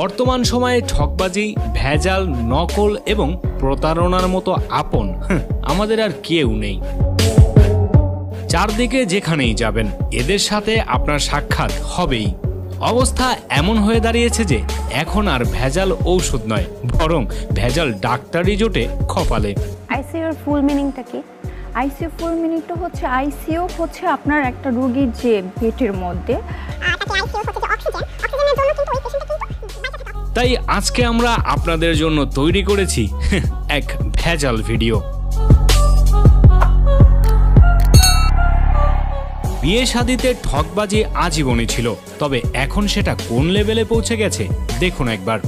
বর্তমান সময়ে ঠকবাজি, ভেজাল, নকল এবং প্রতারণার মতো আপন আমাদের আর কেউ নেই। চারদিকে যেখানেই যাবেন এদের সাথে আপনার সাক্ষাৎ হবেই। অবস্থা এমন হয়ে দাঁড়িয়েছে যে এখন আর ভেজাল ঔষধ নয়, বরং ভেজাল ডাক্তারি জোটে কপালে। আইসিইউর ফুল মিনিংটা কি? আইসিইউ ফুল মিনিংটা হচ্ছে আইসিইউ হচ্ছে আপনার একটা রোগীর যে পেটের মধ্যে, তাই আজকে আমরা আপনাদের জন্য তৈরি করেছি এক ভেজাল ভিডিও। বিয়ে শাদিতে ঠকবাজি আজীবনই ছিল, তবে এখন সেটা কোন লেভেলে পৌঁছে গেছে দেখুন একবার।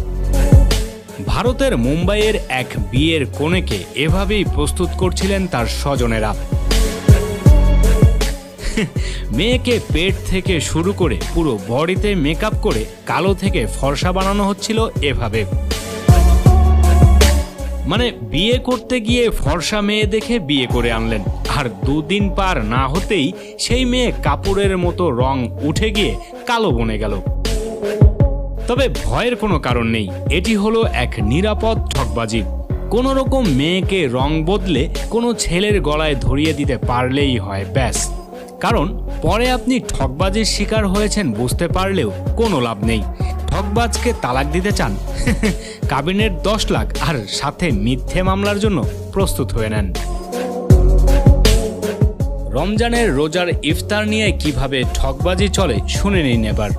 ভারতের মুম্বাইয়ের এক বিয়ের কনেকে এভাবেই প্রস্তুত করছিলেন তার স্বজনেরা। মেয়েকে পেট থেকে শুরু করে পুরো বডিতে মেকআপ করে কালো থেকে ফর্সা বানানো হচ্ছিল এভাবে। মানে বিয়ে করতে গিয়ে ফর্সা মেয়ে দেখে বিয়ে করে আনলেন, আর দুদিন পার না হতেই সেই মেয়ে কাপড়ের মতো রং উঠে গিয়ে কালো বনে গেল। তবে ভয়ের কোনো কারণ নেই, এটি হলো এক নিরাপদ ঠকবাজি। কোনো রকম মেয়েকে রং বদলে কোনো ছেলের গলায় ধরিয়ে দিতে পারলেই হয়, ব্যাস। কারণ পরে আপনি ঠকবাজির শিকার হয়েছেন বুঝতে পারলেও কোনো লাভ নেই। ঠকবাজকে তালাক দিতে চান? কাবিনের 10 লাখ আর সাথে মিথ্যে মামলার জন্য প্রস্তুত হয়ে নেন। রমজানের রোজার ইফতার নিয়ে কিভাবে ঠকবাজি চলে শুনে নিন এবার।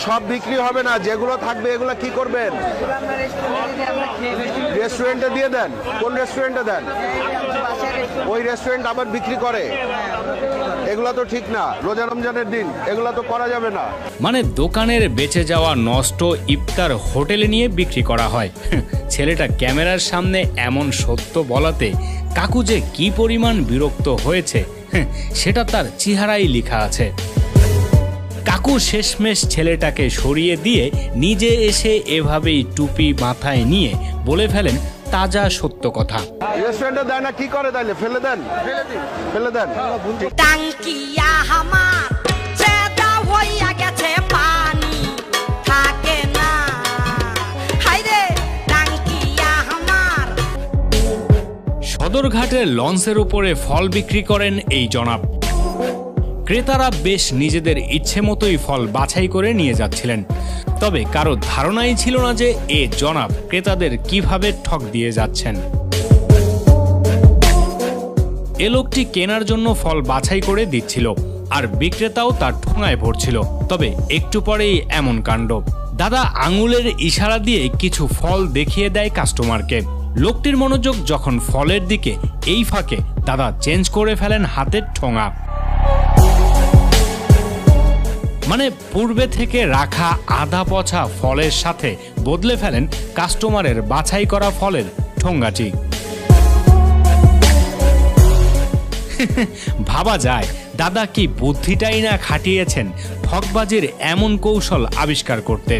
সব বিক্রি হবে না, যেগুলো থাকবে এগুলো কি করবেন? রেস্টুরেন্টে দিয়ে দেন। কোন রেস্টুরেন্টে দেন? ওই রেস্টুরেন্ট আবার বিক্রি করে, এগুলো তো ঠিক না। রোজা রমজানের দিন এগুলো তো করা যাবে না। মানে দোকানের বেঁচে যাওয়া নষ্ট ইফতার হোটেলে নিয়ে বিক্রি করা হয়। ছেলেটা ক্যামেরার সামনে এমন সত্য বলাতে কাকু যে কি পরিমাণ বিরক্ত হয়েছে সেটা তার চেহারায় লেখা আছে। কাকু শেষমেশ ছেলেটাকে সরিয়ে দিয়ে নিজে এসে এভাবেই টুপি মাথায় নিয়ে বলে ফেলেন তাজা সত্য কথা। রেস্টুরেন্টে দেয় না, কি করে তাইলে? ফেলে দেন, ফেলে দেন। টাঙ্কিয়া হামার চেদা হইয়া গেছে, পানি থাকে না। হাইরে টাঙ্কিয়া হামার। সদরঘাটের লঞ্চের উপরে ফল বিক্রি করেন এই জনাব। ক্রেতারা বেশ নিজেদের ইচ্ছে মতোই ফল বাছাই করে নিয়ে যাচ্ছিলেন, তবে কারো ধারণাই ছিল না যে এ জনাব ক্রেতাদের কিভাবে ঠক দিয়ে যাচ্ছেন। এ লোকটি কেনার জন্য ফল বাছাই করে দিচ্ছিল, আর বিক্রেতাও তার ঠোঙায় ভরছিল। তবে একটু পরেই এমন কাণ্ড। দাদা আঙুলের ইশারা দিয়ে কিছু ফল দেখিয়ে দেয় কাস্টমারকে। লোকটির মনোযোগ যখন ফলের দিকে, এই ফাঁকে দাদা চেঞ্জ করে ফেলেন হাতের ঠোঙা। মানে পূর্বে থেকে রাখা আধা পচা ফলের সাথে বদলে ফেলেন কাস্টমারের বাছাই করা ফলের ঠোঙ্গাটি। ভাবা যায় দাদা কি বুদ্ধিটাই না খাটিয়েছেন ঠকবাজির এমন কৌশল আবিষ্কার করতে।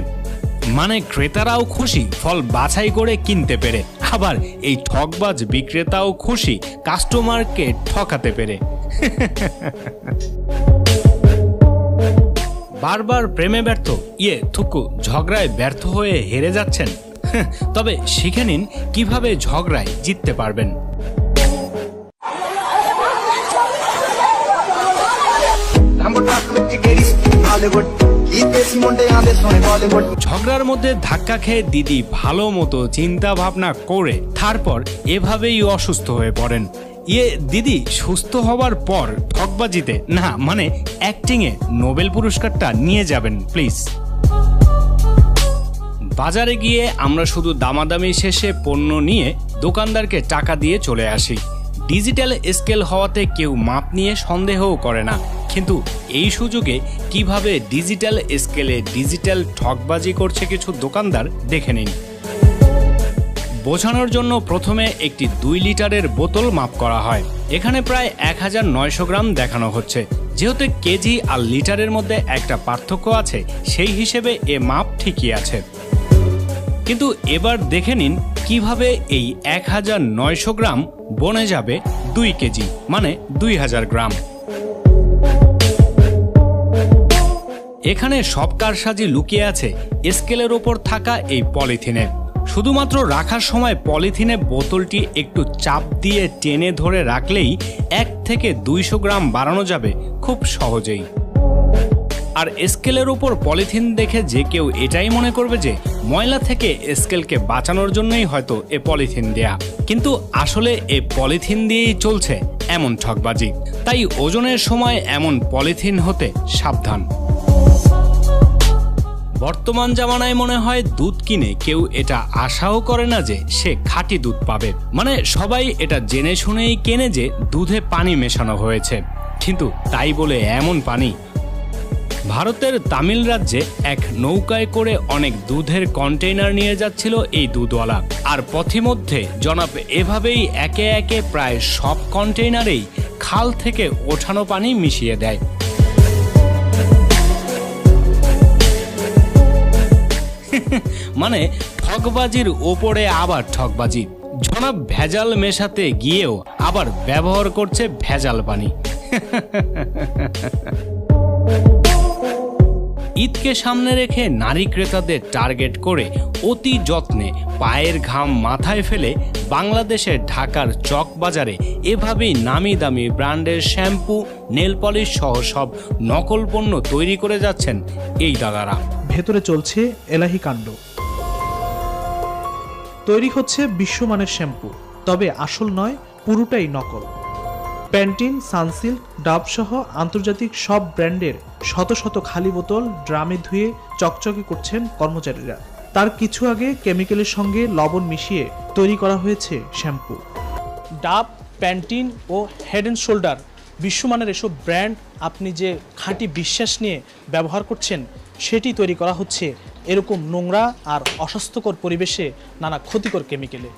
মানে ক্রেতারাও খুশি ফল বাছাই করে কিনতে পেরে, আবার এই ঠকবাজ বিক্রেতাও খুশি কাস্টমারকে ঠকাতে পেরে। বারবার প্রেমে ব্যর্থ, ঝগড়ায় ব্যর্থ হয়ে হেরে যাচ্ছেন? তবে শিখে নিন কিভাবে ঝগড়ায় জিততে পারবেন। ঝগড়ার মধ্যে ধাক্কা খেয়ে দিদি ভালো মতো চিন্তা ভাবনা করে তারপর এভাবেই অসুস্থ হয়ে পড়েন। দিদি সুস্থ হবার পর ঠকবাজিতে না, মানে অ্যাক্টিংয়ে নোবেল পুরস্কারটা নিয়ে যাবেন প্লিজ। বাজারে গিয়ে আমরা শুধু দামাদামি শেষে পণ্য নিয়ে দোকানদারকে টাকা দিয়ে চলে আসি। ডিজিটাল স্কেল হওয়াতে কেউ মাপ নিয়ে সন্দেহও করে না, কিন্তু এই সুযোগে কিভাবে ডিজিটাল স্কেলে ডিজিটাল ঠকবাজি করছে কিছু দোকানদার দেখে নিন। বোঝানোর জন্য প্রথমে একটি 2 লিটারের বোতল মাপ করা হয়। এখানে প্রায় 1900 গ্রাম দেখানো হচ্ছে। যেহেতু কেজি আর লিটারের মধ্যে একটা পার্থক্য আছে, সেই হিসেবে এ মাপ ঠিকই আছে। কিন্তু এবার দেখে নিন কিভাবে এই 1900 গ্রাম বনে যাবে 2 কেজি, মানে 2000 গ্রাম। এখানে সব কারসাজি লুকিয়ে আছে স্কেলের ওপর থাকা এই পলিথিনে। শুধুমাত্র রাখার সময় পলিথিনে বোতলটি একটু চাপ দিয়ে টেনে ধরে রাখলেই 1 থেকে 200 গ্রাম বাড়ানো যাবে খুব সহজেই। আর স্কেলের উপর পলিথিন দেখে যে কেউ এটাই মনে করবে যে ময়লা থেকে স্কেলকে বাঁচানোর জন্যই হয়তো এ পলিথিন দেয়া, কিন্তু আসলে এ পলিথিন দিয়েই চলছে এমন ঠকবাজি। তাই ওজনের সময় এমন পলিথিন হতে সাবধান। বর্তমান জামানায় মনে হয় দুধ কিনে কেউ এটা আশাও করে না যে সে খাঁটি দুধ পাবে। মানে সবাই এটা জেনে শুনেই কেনে যে দুধে পানি মেশানো হয়েছে, কিন্তু তাই বলে এমন পানি? ভারতের তামিল রাজ্যে এক নৌকায় করে অনেক দুধের কন্টেইনার নিয়ে যাচ্ছিল এই দুধওয়ালা। আর পথিমধ্যে জনাব এভাবেই একে একে প্রায় সব কন্টেইনারেই খাল থেকে ওঠানো পানি মিশিয়ে দেয়। মানে ঠকবাজির ওপরে আবার ঠকবাজি। জনাব ভেজাল মেশাতে গিয়েও আবার ব্যবহার করছে ভেজাল পানি। ঈদকে সামনে রেখে নারী ক্রেতাদের টার্গেট করে অতি যত্নে পায়ের ঘাম মাথায় ফেলে বাংলাদেশের ঢাকার চক বাজারে এভাবেই নামি দামি ব্র্যান্ডের শ্যাম্পু, নেল পলিশ সহ সব নকল পণ্য তৈরি করে যাচ্ছেন এই দাদারা। ভেতরে চলছে এলাহি কাণ্ড। তৈরি হচ্ছে বিশ্বমানের শ্যাম্পু, তবে আসল নয়, পুরোটাই নকল। প্যান্টিন, সানসিল্ক, ডাব সহ আন্তর্জাতিক সব ব্র্যান্ডের শত শত খালি বোতল ড্রামে ধুয়ে চকচকে করছেন কর্মচারীরা। তার কিছু আগে কেমিক্যালের সঙ্গে লবণ মিশিয়ে তৈরি করা হয়েছে শ্যাম্পু। ডাব, প্যান্টিন ও হেড অ্যান্ড শোল্ডার বিশ্বমানের এসব ব্র্যান্ড আপনি যে খাঁটি বিশ্বাস নিয়ে ব্যবহার করছেন, সেটি তৈরি করা হচ্ছে এরকম নোংরা আর অস্বাস্থ্যকর পরিবেশে নানা ক্ষতিকর কেমিক্যালে।